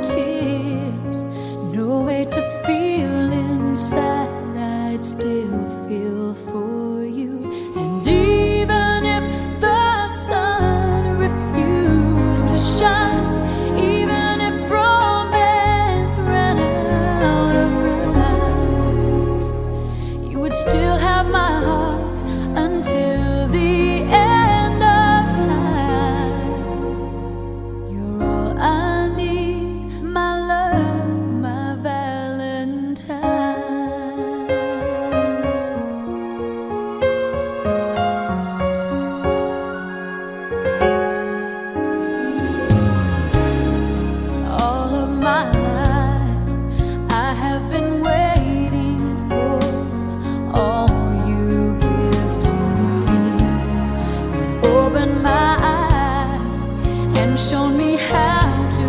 tears, no way to feel inside, I'd still feel for you. And even if the sun refused to shine, even if romance ran out of rhyme, you would still have my heart until the end of time. You're all I need, my love, my Valentine. All of my life I have been waiting for all you give to me. You've opened my eyes and shown me how to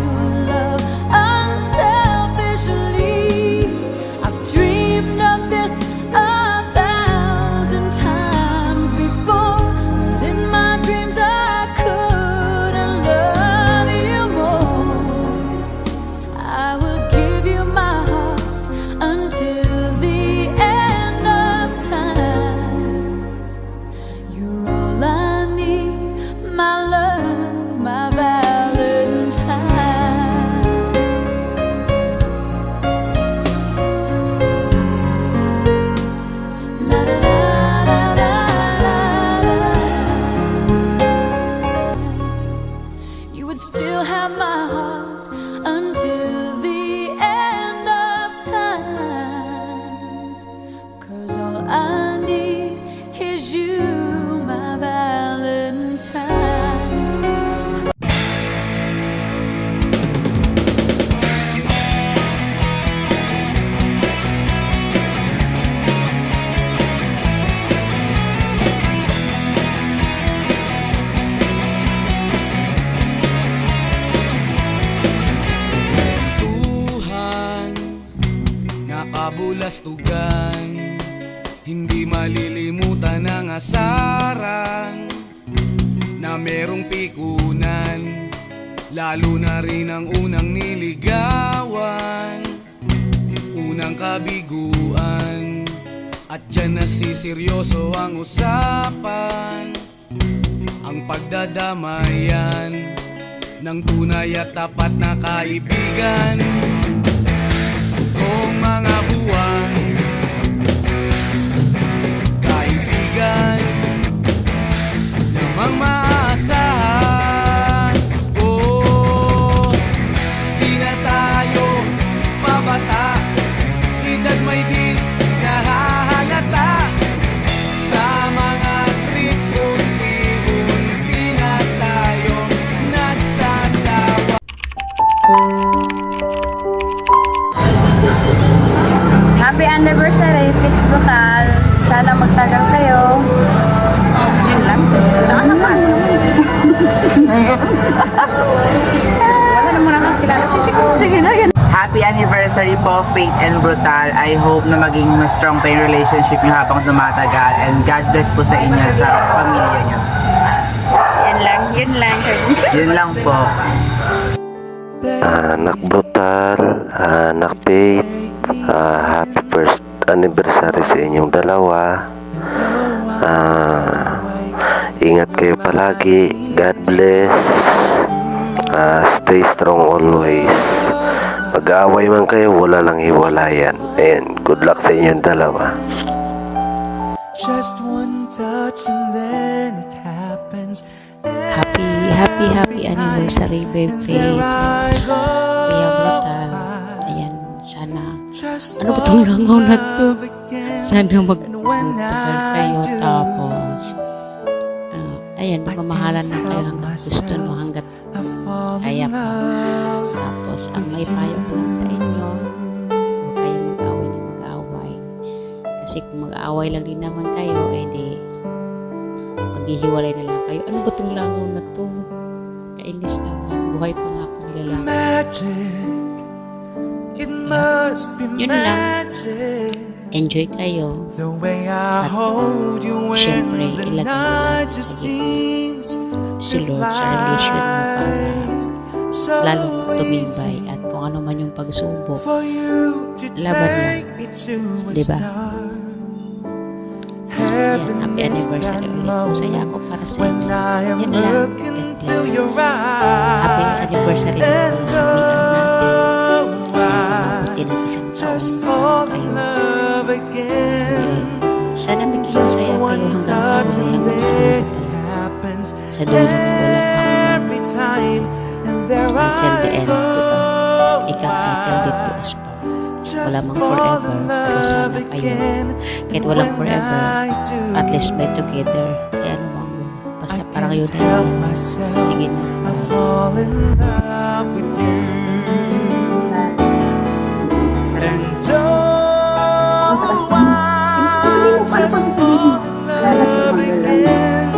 love unselfishly. I've dreamed of this 1,000 times before, but in my dreams I couldn't love you more. I will give you my heart until the end of time. You're all I need, my love, my Valentine. La da da da da da. You would still have my heart until the end of time. 'Cause all I need is you, my Valentine. Tuhan, nakabulastugan, hindi malilimutan ang asaran na merong pikunan, lalo na rin ang unang niligawan, unang kabiguan, at dyan nasiseryoso ang usapan, ang pagdadamayan ng tunay at tapat na kaibigan. Kung mga buwan, kaibigan namang maaasahan. Oh, di na tayo pabata, edad may di nahahalata. Sa mga trip, unti-unti na tayong nagsasawa. Happy anniversary, Pitch Brutal. Sana magtagal kayo. Yun lang. Saka naman. Wala naman akong kilala. Sige na, yan. Happy anniversary po, Faith and Brutal. I hope na maging mas strong pa yung relationship nyo habang tumatagal. And God bless po sa inyo at sa pamilya nyo. Yan lang, yun lang. Yun lang po. Anak Brutal, anak Faith, happy first anniversary sa inyong dalawa. Ingat kayo palagi. God bless. Stay strong always. Mag-aaway man kayo, wala lang hiwalayan. And good luck sa inyong dalawa. Just one touch and then it happens. Happy anniversary, baby. Kuya Brutal. Ayan, sana. Ano ba itong langaw na to? Sana magtagal kayo. Tapos, ayan, magmamahalan na kayo hanggang gusto nyo, hanggat kaya pa. Tapos, ang may payo ko lang sa inyo, huwag kayo mag-away na mag-away. Kasi kung mag-away lang din naman kayo, edi maghihiwalay na lang kayo. Ano ba itong langaw na to? Kainis naman. Buhay pa nga akong lalaki. Yun lang. Enjoy kayo. At syempre, ilagay mo lang sa gitna si Lord sa relation mo para lalong tumibay. At kung kung ano man yung pagsubok. For you to Laban lang. take me to a Diba? star. Yan, Heaven happy is anniversary that ulit. moment Masaya ako para sa when inyo. I am Yan lang. looking God into bless. your Happy eyes. anniversary din And po sa VR natin. oh, Mabuti I ng isang just taon fall in kayo. love again. Sana naging Just masaya kayo one hanggang sa touch walang and sa it dulo. happens Sa dulo na walang hanggan. every time. And there Until the I end, go. ika title did to us pa. Wala Just mang fall forever, in pero love sana kayo. again. Kahit And walang when forever, I do, at least by together. Kaya ano mang, basta I parang can yun tell na. myself Sige na. I fall in love with you. And oh, I just fall in love again.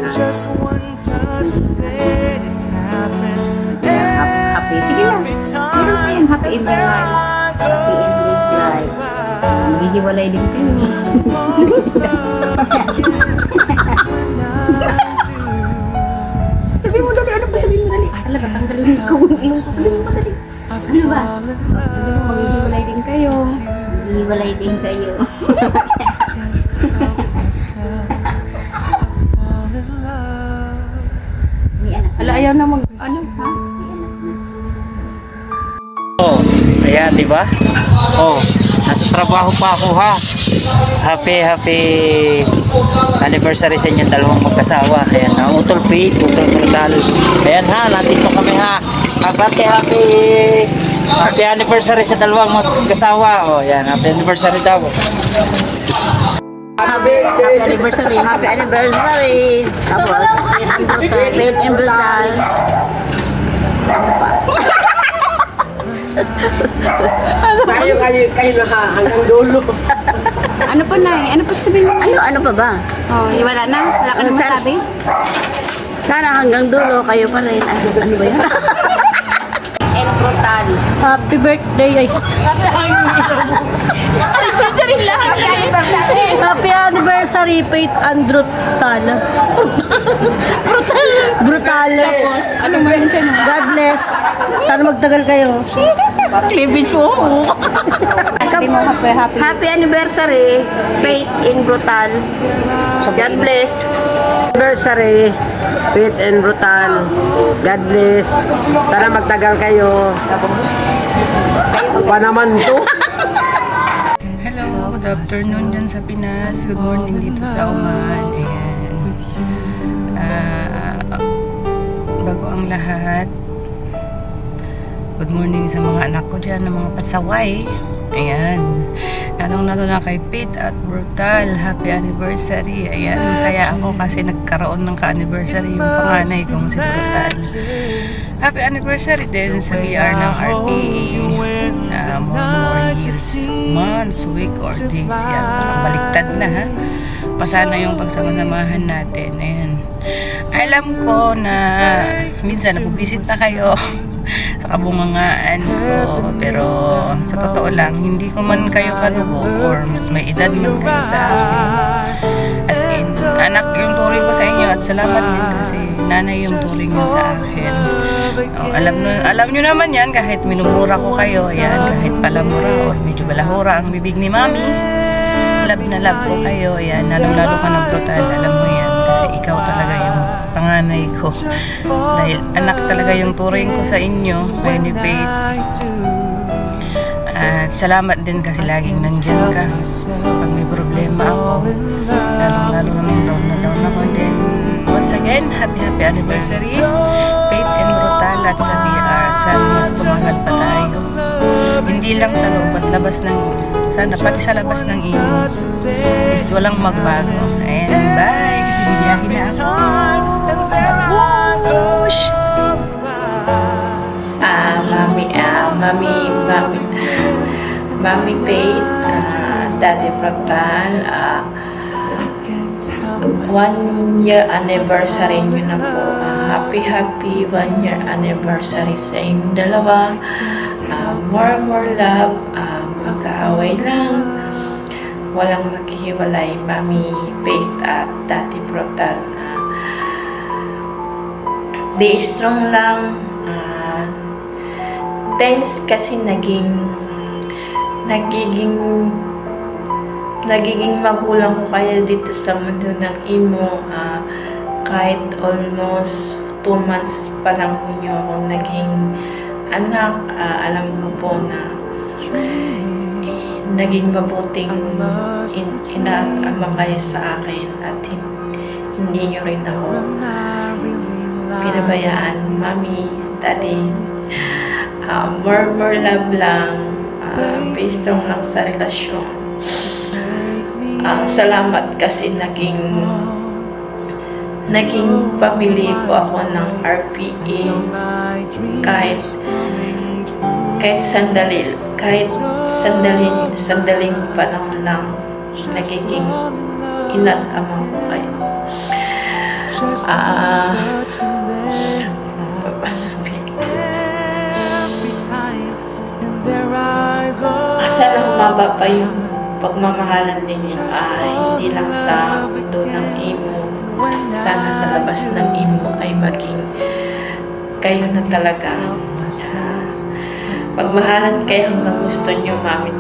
Just one touch, then it happens Happy. Sige lang. every Meron time. tayong happy ending There life. I go. Happy ending life. Maghihiwalay din kayo. Just fall in love again when I do. Sabi mo dali, ano pa sabihin mo dali? Talaga, tanggalin ko yung ilong ko. Sabihin mo dali. Ano ba? Sabi mo, maghihiwalay din kayo. Maghihiwalay din kayo. Tell myself I fall in love. May anak. Ala, ayaw na mag... Ano? Ha? Oh, ayan, di ba? Oh, nasa trabaho pa ako ha. Happy anniversary sa inyong dalawang magkasawa. Ayan, utol Pete, utol brutal. Ayan ha, nandito kami ha. Happy anniversary sa dalawang magkasawa. Oh, ayan, happy anniversary daw. Happy anniversary. Happy anniversary. Tapos, faith and brutal. Kayo hanggang dulo. Ano pa na Ano pa sabihin mo? Ano pa ba? Oh, wala na? Wala ka na masabi? Sana hanggang dulo kayo pa rin. Ano ba yan? And brutal. Happy birthday. Ay. Anniversary lahat. Happy anniversary, Faith and Brutal. Brutal. Ano ba yun siya? God bless. Sana magtagal kayo. Cleavage mo. Happy anniversary, Faith in Brutal. God bless. Anniversary, Fit and Brutal. God bless. Sana magtagal kayo. Pa naman to. Hello, good afternoon dyan sa Pinas. Good morning dito sa Oman. Ayan. Bago ang lahat, good morning sa mga anak ko dyan, ng mga pasaway. Ayan. Lalong-lalo na kay Pete at Brutal. Happy anniversary. Ayan. Masaya ako kasi nagkaroon ng ka-anniversary yung panganay kong si Brutal. Happy anniversary din sa BR ng RTE. More years, months, week, or days. Yan. Parang baliktad na ha. Pasana yung pagsamasamahan natin. Ayan. Alam ko na minsan nabubisit na kayo sa kabungangaan ko, pero sa totoo lang, hindi ko man kayo kadugo or mas may edad man kayo sa akin. As in, anak yung turing ko sa inyo at salamat din kasi nanay yung turing nyo sa akin. Oh, alam nyo naman yan kahit minumura ko kayo, yan, kahit palamura or medyo balahura ang bibig ni mami. Love na love ko kayo, yan, lalong-lalo ka ng Brutal, alam mo yan, kasi ikaw talaga yung panganay ko. Dahil anak talaga yung turing ko sa inyo, kayo ni Faith. At salamat din kasi laging nandyan ka. Pag may problema ako, lalong-lalo na nung down ako. Then, once again, happy anniversary, Faith and Brutal at sa BR. At sana mas tumagal pa tayo. Hindi lang sa loob at labas ng, sana pati sa labas ng imo is walang magbago. Ayan, bye! Kasi biyahe na ako. Babush! Mami Faith, Daddy Brutal, 1 year anniversary nyo na po. Happy 1 year anniversary sa inyong dalawa. More love, magkaaway lang. Walang maghihiwalay, Mami Faith at Daddy Brutal. Be strong lang. thanks kasi nagiging magulang ko kayo dito sa mundo ng imo. Kahit almost 2 months pa lang po niyo ako naging anak. Alam ko po na naging mabuting ina-ama kayo sa akin at hindi niyo rin ako pinabayaan, Mami, Daddy. More love lang, based lang sa relasyon. Salamat kasi naging pamilya po ako ng RPA. Kahit sandaling panahon lang, nagiging ina't ama ko kayo. Sana humaba pa yung pagmamahalan ninyo, hindi lang sa mundo ng imo. Sana sa labas ng imo ay maging kayo na talaga. Pagmahalan kayo hanggang gusto nyo, Mami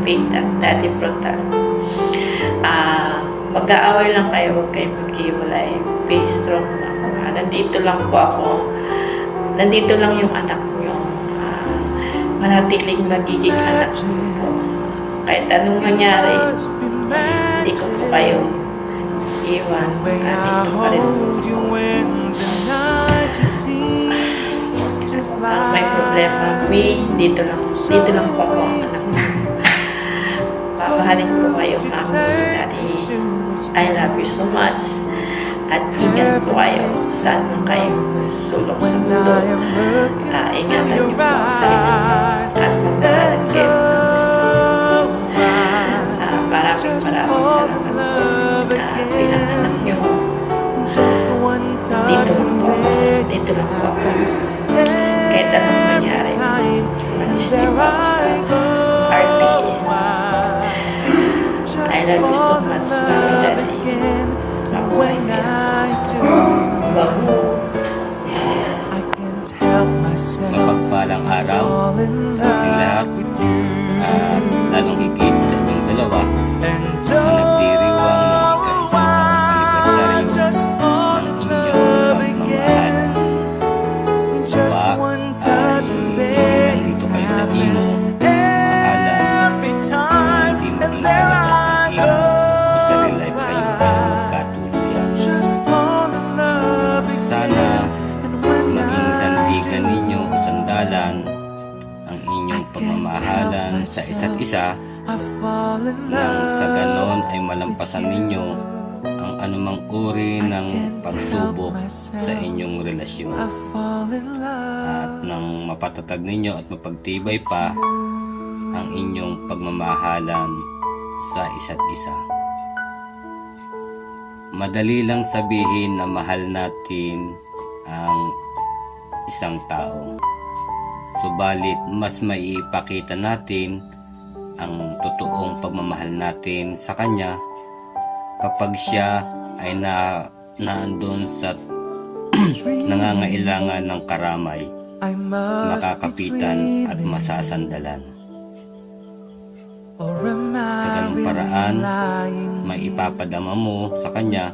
Faith at Daddy Brutal. Mag-aaway lang kayo, huwag kayo maghiwalay. Be strong ako. Nandito lang po ako. Nandito lang yung anak nyo. Manatiling magiging anak nyo po. Kahit anong mangyari, hindi ko po kayo iwan. Dito pa rin po. May problema, dito lang po ako ang anak nyo. Papahalin po kayo, Mami, Daddy. I love you so much. At ingat po kayo saan man kayo sulok sa mundo. Ingatan niyo po ang sarili at magmahalan kayo ng gusto. Maraming salamat po bilang anak niyo. Dito lang po ako. Kahit anong mangyari, mag-stay po ako sa RPA. I love you so much, Mami, Daddy. Mabuhay kayo. Mapagpalang araw sa ating lahat at lalong higit sa inyong dalawa na nagdiriwang ng ika-isang taong anibersaryo ng inyong pagmamahalan. Nandito kayo sa imo, mahalan, hindi maging sa labas ng imo o sa real life kayo ay magkatuluyan. Sana maging sandigan ninyo o sandalan ang inyong pagmamahalan sa isa't isa nang sa ganon ay malampasan ninyo ang anumang uri ng pagsubok sa inyong relasyon at nang mapatatag ninyo at mapagtibay pa ang inyong pagmamahalan sa isa't isa. Madali lang sabihin na mahal natin ang isang tao. Subalit mas maipakita natin ang totoong pagmamahal natin sa kanya kapag siya ay naandun sa nangangailangan ng karamay, makakapitan at masasandalan. Sa ganung paraan, maipapadama mo sa kanya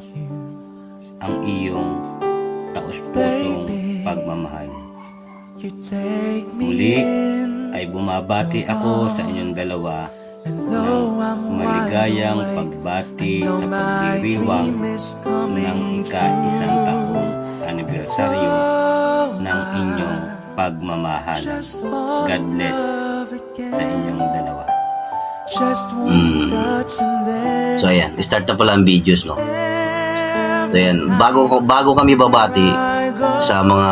ang iyong taos-pusong pagmamahal. Muli ay bumabati ako sa inyong dalawa ng maligayang pagbati sa pagdiriwang ng ika-isang taong anibersaryo ng inyong pagmamahalan. God bless sa inyong dalawa. So ayan, start na pala ang videos, no? So ayan, bago kami babati sa mga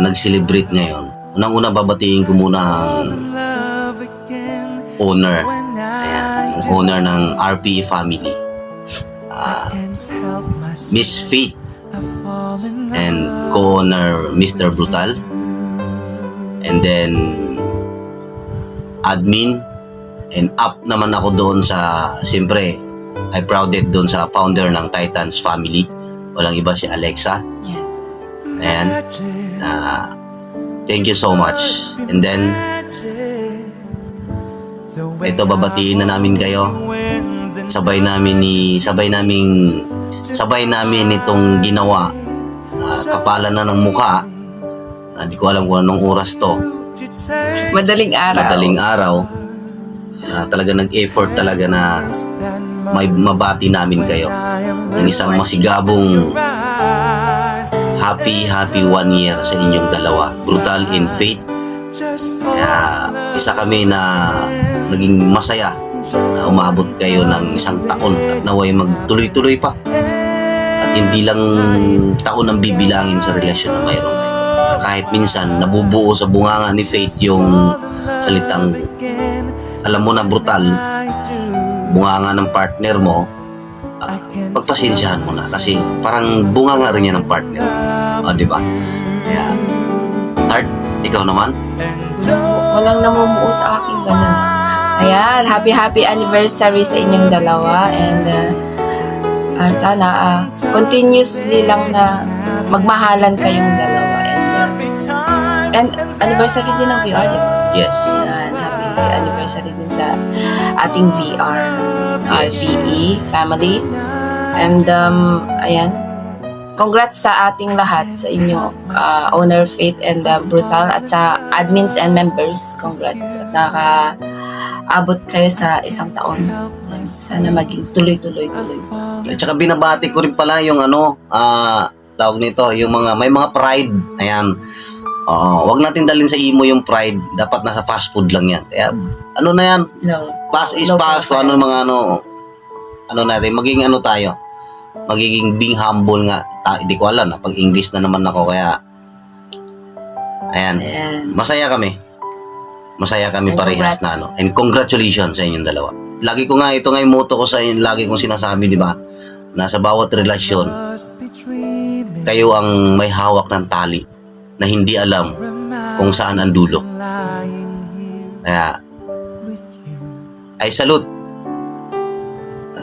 nag-celebrate ngayon, unang-una babatiin ko muna ang owner. Ayan, ang owner ng RPA family. Miss Faith and co-owner Mr. Brutal. And then admin and up naman ako doon sa, siyempre I prouded doon sa founder ng Titans family. Walang iba si Alexa. Ayan. Thank you so much. And then, ito babatiin na namin kayo. Sabay namin itong ginawa. Kapalan na ng mukha. Hindi ko alam kung anong oras to. Madaling araw. Talaga nag-effort talaga na may mabati namin kayo. Ang isang masigabong happy 1 year sa inyong dalawa. Brutal in faith. Kaya isa kami na naging masaya na umabot kayo ng 1 taon at naway magtuloy-tuloy pa. At hindi lang taon ang bibilangin sa relasyon na mayroon kayo. Kahit minsan nabubuo sa bunganga ni Faith yung salitang alam mo na brutal, bunganga ng partner mo, pagpasensyahan mo na kasi parang bunganga rin yan ng partner. Di ba? Kaya, Art, ikaw naman? Walang namumuo sa akin ganun. Ayan, happy anniversary sa inyong dalawa and sana continuously lang na magmahalan kayong dalawa and anniversary din ng VR, di ba? Yes. Ayan, happy anniversary din sa ating VR, Yes. RPE family. And ayan, congrats sa ating lahat, sa inyo, Owner Faith and Brutal, at sa admins and members. Congrats at nakaabot kayo sa 1 taon. Sana maging tuloy-tuloy. At saka binabati ko rin pala yung tawag nito, yung may mga pride. Ayan. Wag natin dalhin sa imo yung pride. Dapat nasa fast food lang yan. Kaya, ano na yan? No. Pass is No pass. Kung profile. ano natin, magiging tayo. Magiging being humble nga. Hindi ko alam, pag English na naman ako. Kaya, ayan. Masaya kami. Masaya kami And parehas congrats. na And congratulations sa inyong dalawa. Lagi ko nga, ito nga yung motto ko sa inyo, lagi kong sinasabi, di ba? Na sa bawat relasyon, kayo ang may hawak ng tali na hindi alam kung saan ang dulo. Kaya, I salute.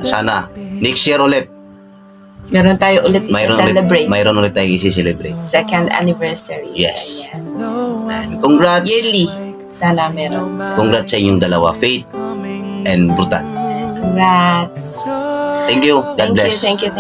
Sana, next year ulit, Meron tayo ulit isa-celebrate. mayroon ulit tayo isi-celebrate. 2nd anniversary. Yes. Ayan. And congrats. Yearly. Sana meron. Congrats sa inyong dalawa, Faith and Brutal. Congrats. Thank you. God bless. Thank you.